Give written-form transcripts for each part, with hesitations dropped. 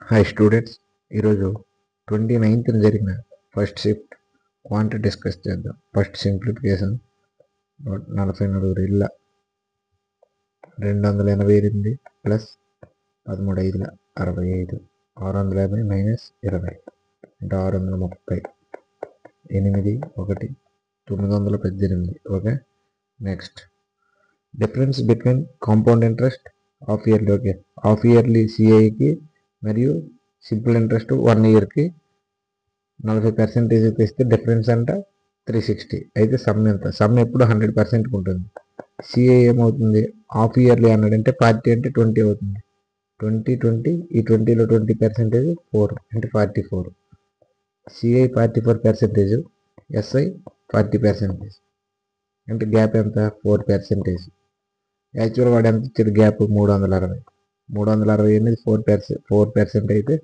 Hi students, ఈరోజు 29th జరిగిన first shift quantity discuss చేద్దాం. ఫస్ట్ సింప్లిఫికేషన్ 44 ఇళ్ళ 288 ప్లస్ 13 ఐదుల 65 650 మైనస్ 20 అంటే 630 8 1 918. Okay, next difference between compound interest half yearly. Okay, half yearly సిఐకి మరియు simple interest 1 ఇయర్కి 40% ఇస్తే డిఫరెన్స్ అంట 360. అయితే సమ్ ఎంత? సమ్ ఎప్పుడు 100% ఉంటుంది. సిఐ ఏమవుతుంది? హాఫ్ ఇయర్లీ అన్నాడంటే 40 అంటే 20 అవుతుంది. 20 ఈ 20లో 20% 4 అంటే 44. CI 44%, SI 40%. అంటే గ్యాప్ ఎంత? 4%. యాక్చువల్ వాడు ఎంత ఇచ్చాడు? గ్యాప్ 360. 360 అనేది 4% అయితే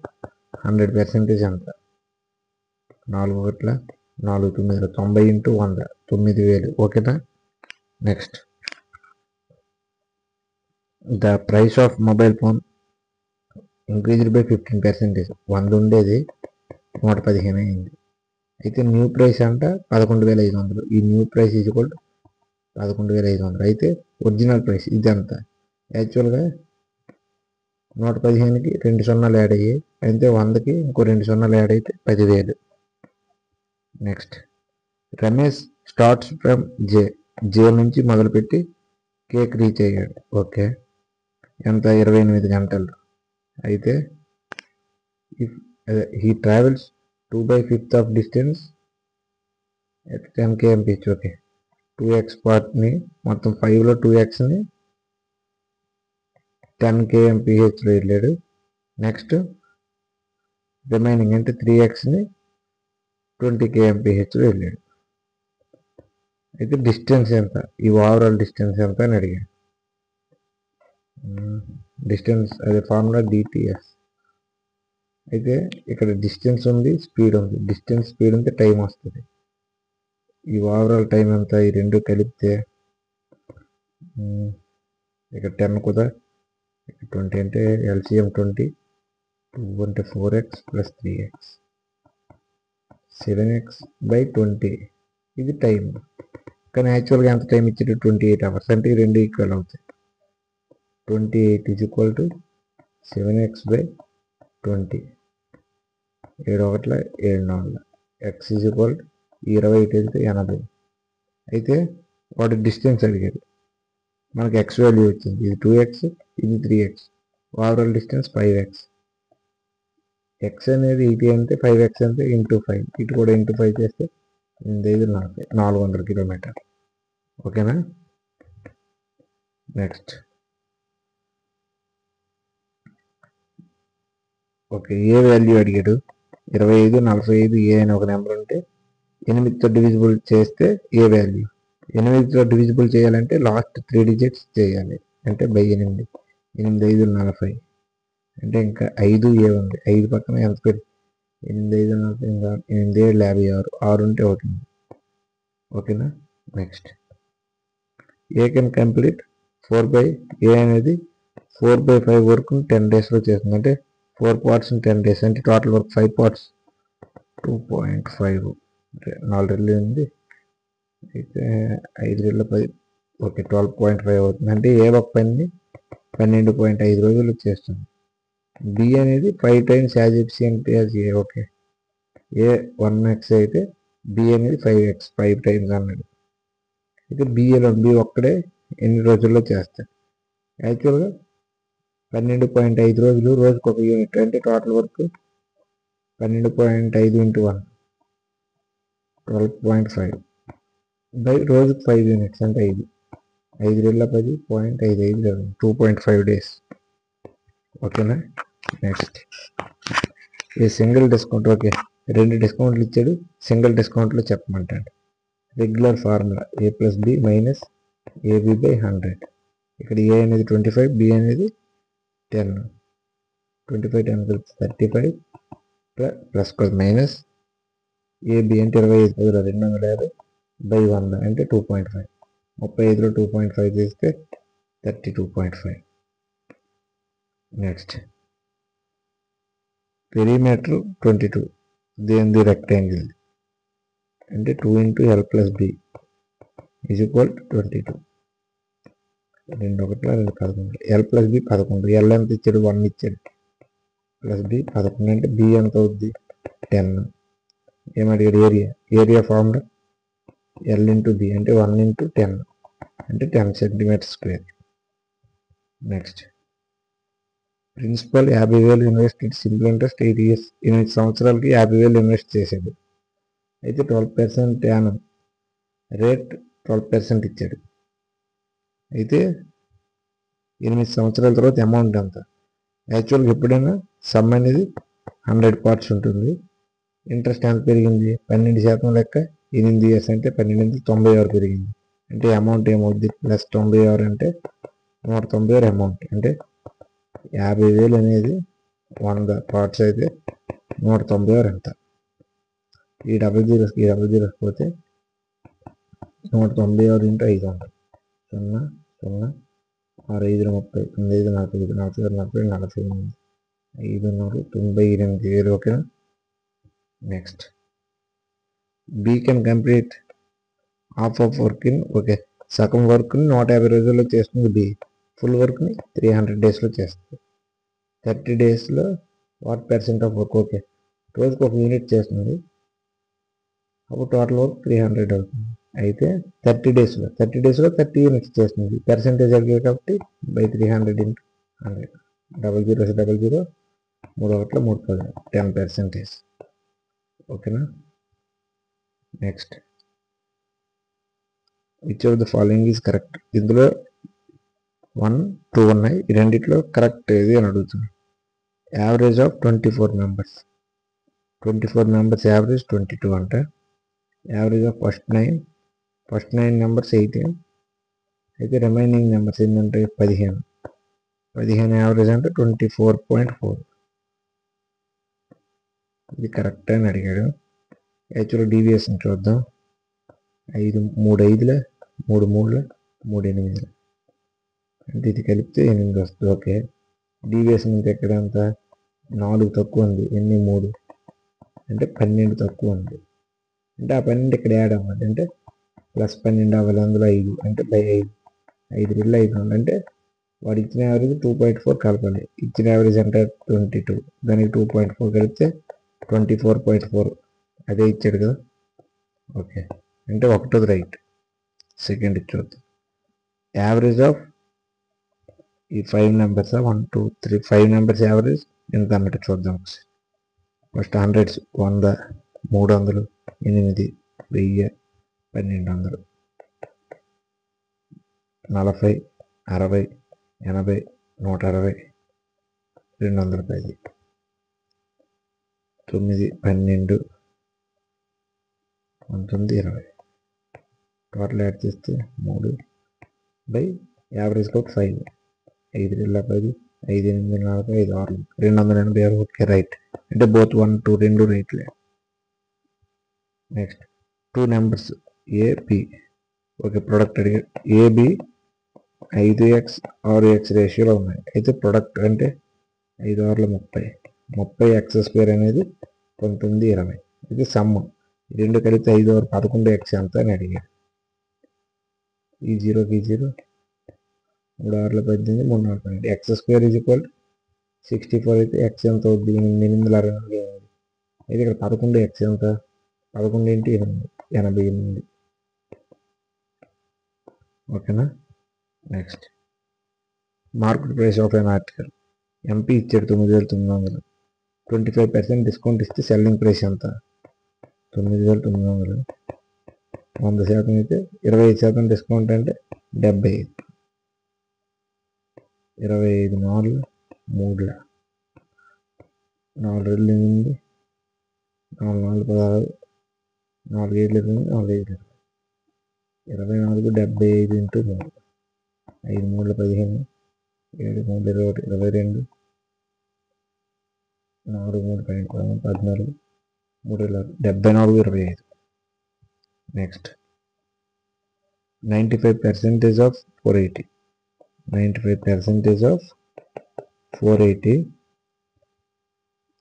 100% ఎంత? 4 కోట్ల 4 9 90 ఇంటూ 100 9000. ఓకేనా? Next the price of mobile phone increased by 15%. 100 ఉండేది 115 అయింది. అయితే న్యూ ప్రైస్ అంట 11,500. ఈ new price is equal to 11,500. అయితే ఒరిజినల్ ప్రైస్ ఇది ఎంత? యాక్చువల్గా 115కి 2 సున్నాలు యాడ్ అయ్యాయి. అయితే 100కి ఇంకో 2 సున్నాలు యాడ్ అయితే 10,000. నెక్స్ట్ రమేష్ స్టార్ట్స్ ఫ్రమ్ జే నుంచి మొదలుపెట్టి కేక్ రీచ్ అయ్యాడు. ఓకే, ఎంత? 28 గంటలు. అయితే he travels 2/5 of distance at 10 kmph. Okay, 2x పార్ట్ని మొత్తం 5లో 2xని 10 kmph వెళ్ళాడు. నెక్స్ట్ రిమైనింగ్ అంటే 3xని 20 kmph వెళ్ళాడు. అయితే డిస్టెన్స్ ఎంత? ఈ ఓవరాల్ డిస్టెన్స్ ఎంత అని అడిగాడు. డిస్టెన్స్ అదే ఫార్ములా డిటిఎస్. అయితే ఇక్కడ డిస్టెన్స్ ఉంది, స్పీడ్ ఉంది. డిస్టెన్స్ స్పీడ్ ఉంటే టైం వస్తుంది. ఈ ఓవరాల్ టైం ఎంత? ఈ రెండు కలిపితే ఇక్కడ 10 కుదా 20 అంటే ఎల్సిఎం 20, 2 అంటే 4x ప్లస్ 3x 7x/20. ఇది టైం. కానీ యాక్చువల్గా ఎంత టైం ఇచ్చాడు? 28 అవర్స్. అంటే ఈ రెండు ఈక్వల్ అవుతాయి. 28 is equal to 7x/20. 7 1 7 4. X is equal to 20 అయితే 80. అయితే వాడు డిస్టెన్స్ అడిగాడు. మనకి ఎక్స్ వాల్యూ వచ్చింది. ఇది 2x, ఇది 3x. Overall distance 5x. X అనేది ఇది అంటే 5x అంటే ఇంటూ 5. ఇటు కూడా ఇంటూ 5 చేస్తే 400 కిలోమీటర్. ఓకేనా? నెక్స్ట్ ఓకే, ఏ వాల్యూ అడిగాడు? 25 45 ఏ అని ఒక నెంబర్ ఉంటే 8తో డివిజిబుల్ చేస్తే ఏ వాల్యూ? 8తో డివిజిబుల్ చేయాలంటే లాస్ట్ 3 డిజిట్స్ చేయాలి. అంటే బై 8. 8 5 40. అంటే ఇంకా 5 ఏ ఉంది. 5 పక్కన ఎంత పెట్టి 8 5 40 ఇంకా 8 7 56. 6 ఉంటే అవుతుంది. ఓకేనా? నెక్స్ట్ ఏ కెన్ కంప్లీట్ 4 ఏ అనేది 4/5 వరకు 10 డేస్లో చేస్తుంది. అంటే 4 parts in 10 days. అంటే టోటల్ వర్క్ 5 parts 2.5. 4 రెళ్ళు ఉంది. అయితే 5 రెళ్ళ 10. ఓకే, 12.5 అవుతుంది. అంటే ఏ ఒక పని 12.5 రోజులు చేస్తుంది. బి అనేది 5 times as efficient as a. Okay, A 1x అయితే బి అనేది 5x 5 times అన్నాడు. అయితే బి ఒక్కడే ఎన్ని రోజుల్లో చేస్తాడు? యాక్చువల్గా 12.5 రోజులు, రోజుకు ఒక యూనిట్. అంటే టోటల్ వర్క్ 12.5 ఇంటూ 1 12.5 బై రోజుకు 5 యూనిట్స్ అంటే 5. 5 రెళ్ళ 10.55 2.5 డేస్. ఓకేనా? నెక్స్ట్ ఈ సింగిల్ డిస్కౌంట్. ఓకే, 2 డిస్కౌంట్లు ఇచ్చాడు. సింగిల్ డిస్కౌంట్లో చెప్పమంటాడు. రెగ్యులర్ ఫార్ములా ఏ ప్లస్ బి మైనస్ AB/100. ఇక్కడ ఏ అనేది 25, బి అనేది 10. 25 10 కలిపి 35 ప్లస్ మైనస్ ఏబి అంటే 25 250/100 అంటే 2.5. 35లో 2.5 తీస్తే 32.5. నెక్స్ట్ పెరిమీటర్ 22 దేనిది రెక్టాంగిల్ అంటే 2 into L plus B is equal 22 2 1 2 11 L plus B 11 L ఎంత ఇచ్చాడు 1 ఇచ్చాడు ప్లస్ B 11 అంటే B ఎంత అవుద్ది 10 ఏమడిగాడు area formula L into B అంటే 1 into 10 అంటే 10 centimetre square. Next principal 50,000 invested simple interest 8 years 8 సంవత్సరాలకి 50,000 ఇన్వెస్ట్ చేశాడు. అయితే 12% యానం రేట్ 12% ఇచ్చాడు. అయితే 8 సంవత్సరాల తర్వాత అమౌంట్ ఎంత? యాక్చువల్గా ఎప్పుడైనా సమ్ అనేది 100 parts ఉంటుంది. ఇంట్రెస్ట్ ఎంత పెరిగింది 12% లెక్క 8 years అంటే 12 96 పెరిగింది. అంటే అమౌంట్ ఏమవుద్ది ప్లస్ 96 అంటే 196 అమౌంట్ అంటే 50,000 అనేది 100 parts అయితే 196 ఎంత? ఈ డబుల్ జీరోస్ పోతే 196 into 500 0 0 6 5 30 9 45 46 40 48 598 ఓకేనా. Next B can complete half of వర్క్ని ఓకే సగం వర్క్ని 150 రోజుల్లో చేస్తుంది బి, ఫుల్ వర్క్ని 300 daysలో చేస్తుంది. 30 daysలో వాట్ % ఆఫ్ వర్క్ ఓకే రోజుకి 1 యూనిట్ చేస్తుంది అప్పుడు టోటల్ వర్క్ 300 అవుతుంది. అయితే 30 daysలో 30 యూనిట్స్ చేస్తుంది పర్సెంటేజ్ అడిగారు కాబట్టి బై 300 into 100 00 3 1 3 10%. ఓకేనా. Next which of the following is correct? ఇందులో 1 2 ఉన్నాయి, ఈ రెండిట్లో కరెక్ట్ ఏది అని అడుగుతుంది. యావరేజ్ ఆఫ్ 24 members యావరేజ్ 22 అంట. యావరేజ్ ఆఫ్ ఫస్ట్ 9 members 18 అయితే రిమైనింగ్ నెంబర్స్ ఏంటంటే 15 యావరేజ్ అంటే 24.4 ఇది కరెక్ట్ అని అడిగాడు. యాక్చువల్ డీవియేషన్ చూద్దాం. 3 5 3 3 3 8 అంటే ఇది కలిపితే 8 వస్తుంది. ఓకే డీవియేషన్ ఇంకా ఎక్కడ అంత 4 తక్కువ ఉంది, ఎన్ని 3 అంటే 12 తక్కువ ఉంది అంటే ఆ 12 ఇక్కడ యాడ్ అవ్వాలి అంటే ప్లస్ 12 అవ్వాలి. అందులో 5 అంటే బై 5 2 5 అంటే వాడు ఇచ్చిన యావరేజ్ 2.4 కలపాలి. ఇచ్చిన యావరేజ్ అంటే 22 దానికి 2.4 కలిపితే 24.4 అదే ఇచ్చాడు కదా. ఓకే అంటే ఒకటోది రైట్. సెకండ్ చూద్దాం. యావరేజ్ ఆఫ్ ఈ 5 members 1 2 3 5 members యావరేజ్ ఎంత అన్నట్టు చూద్దాం. ఫస్ట్ హండ్రెడ్స్ 100 300 8 1000 1200 40 60 80 160 210 9 12 19 20 టోటల్ యాడ్ చేస్తే 3 బై యావరేజ్ కూడా 5 5 2 10 5 8 40 5 6 286 ఓకే రైట్ అంటే బోత్ 1 2 రెండు రైట్లే. Next 2 numbers A B okay product అడిగారు. ఏబి 5x 6x రేషియోలో ఉన్నాయి. అయితే ప్రొడక్ట్ అంటే 5 6 30 x² అనేది 19 20 ఇది సమ్. రెండు కలిపితే 5 6 11x ఎంత అని అడిగారు. ఈ 0కి 0 3 6 18 3 4 12 x² ఈజ్ ఈక్వల్ 64 అయితే x ఎంత అవుద్ది 868 అయితే ఇక్కడ 11x ఎంత 11 into 8 88. ఓకేనా. Next market price of N article MP ఇచ్చాడు 9900 25% డిస్కౌంట్ ఇస్తే సెల్లింగ్ ప్రైస్ ఎంత 9900 100% అయితే 25% డిస్కౌంట్ అంటే 75 25 4 3 4 8 4 4 16 4 7 4 7 24 75 into 3 5 3 15 7 3 22 4 3 14 3 74 25. Next 95% of 480 95% of 480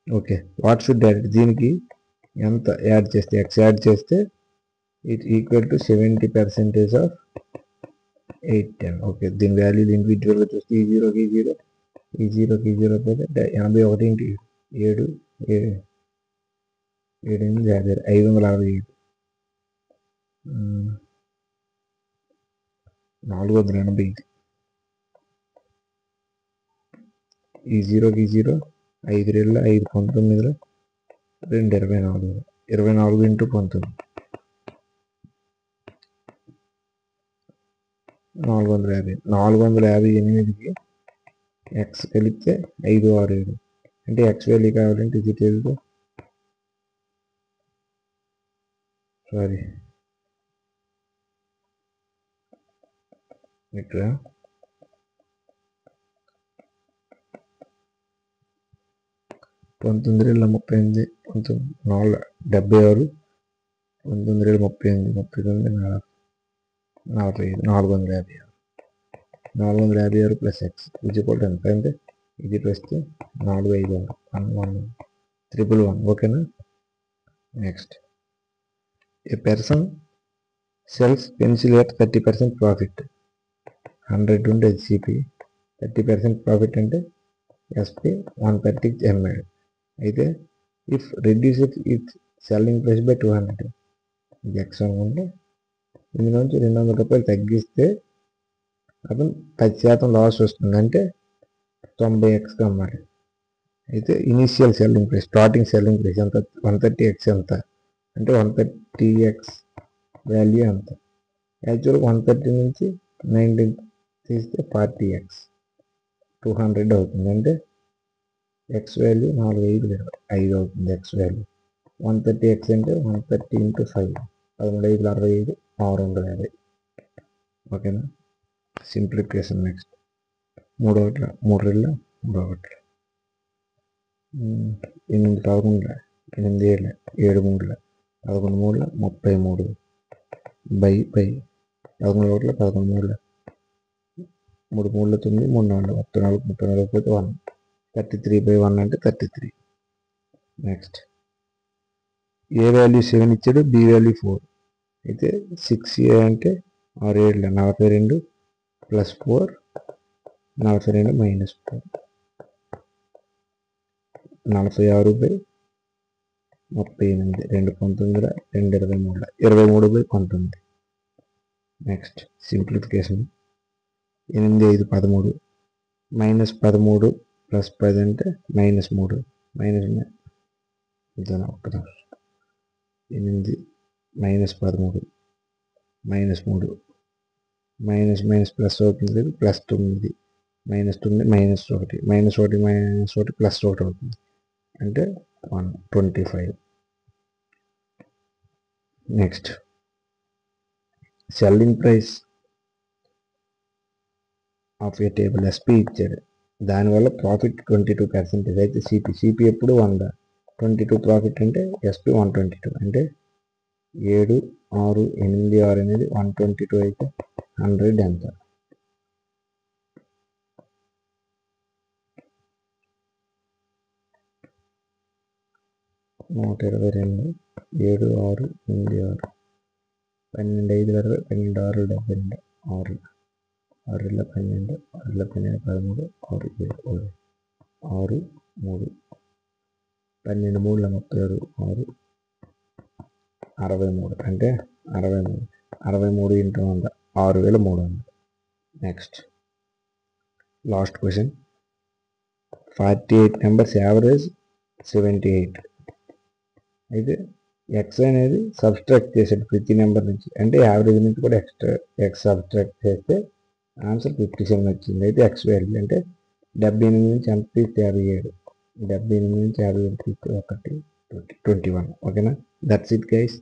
okay, what should add, దీనికి ఎంత యాడ్ చేస్తే, ఎక్స్ యాడ్ చేస్తే it equal to 70% of 810. Okay, దీని వాల్యూ ఇండివిజువల్గా చూస్తే ఈ జీరోకి పోతే 81 ఇంటూ 7 7 567 480. ఈ జీరోకి 5 2 19 2 24 ఇంటూ 19 458కి ఎక్స్ కలిపితే 567 అంటే ఎక్స్ వాల్యూ కావాలంటే ఇది తెలుగు ఇక్కడ 19 38 19 76 19 38 39 456 ప్లస్ ఎక్స్ ఎంత అంటే ఇది వస్తే 456 111. ఓకేనా. Next, A person cells pencil at 30% profit, 100 ఉండేది సిపి, 30% ప్రాఫిట్ అంటే ఎస్పి 130 ఎంఐ. అయితే if reduce it selling price by 200, ఇది ఎక్స్ అనుకుంటే ఇందులోంచి 200 రూపాయలు తగ్గిస్తే అతను 10% లాస్ వస్తుంది, అంటే 90x అమ్మాలి. అయితే initial selling price, starting selling price ఎంత, 130x ఎంత అంటే 130x వాల్యూ ఎంత. యాక్చువల్గా 130 నుంచి 19 తీస్తే 40x 200 అవుతుంది, అంటే ఎక్స్ వాల్యూ 45 అవుతుంది. ఎక్స్ వాల్యూ 130x అంటే 130 ఇంటూ 5 13 5 65 650. ఓకేనా. సింప్లిఫికేషన్. నెక్స్ట్ 3 1 3 2 3 8 11 8 7 7 3 11 3 33 బై 11 1 11 3 3 3 9 3 4 34 పోతే 1 33 బై 1 అంటే 33. నెక్స్ట్, ఏ వాల్యూ 7 ఇచ్చాడు, బి వాల్యూ 4. అయితే 6a అంటే 6 7 42 plus 4 42 minus 4 46 by 38 2 19 2 23 23 by 19. Next, simplification. 8 5 13 minus 13 plus 10 అంటే minus 3 minus 8 minus 13 minus 3 minus plus అవుతుంది, plus 9 minus 9 minus 1 minus 1 minus 1 plus 1 అవుతుంది, అంటే 125. Next, selling price of a table S P ఇచ్చాడు, దానివల్ల profit 22%. అయితే CP ఎప్పుడు 100, 22 ప్రాఫిట్ అంటే ఎస్పీ 122, అంటే 7 6 8 6 అనేది 122 అయితే 100 ఎంత. నూట 22 7 6 8 6 12 5 20 12 6 72 6 6 12 6 12 13 6 7 6 3 12 3 36 6 63 అంటే 63 into 100 6300. Next, last question. 48 members average 78. అయితే ఎక్స్ అనేది సబ్స్ట్రాక్ట్ చేసాడు ప్రతి నెంబర్ నుంచి, అంటే యావరేజ్ నుంచి కూడా ఎక్స్ సబ్స్ట్రాక్ట్ చేస్తే ఆన్సర్ 57 వచ్చింది. అయితే ఎక్స్ వాల్యూ అంటే 78 నుంచి ఎంత తీస్తే 57, 78 నుంచి 57 తీస్తే 1 21. ఓకేనా. That's it guys.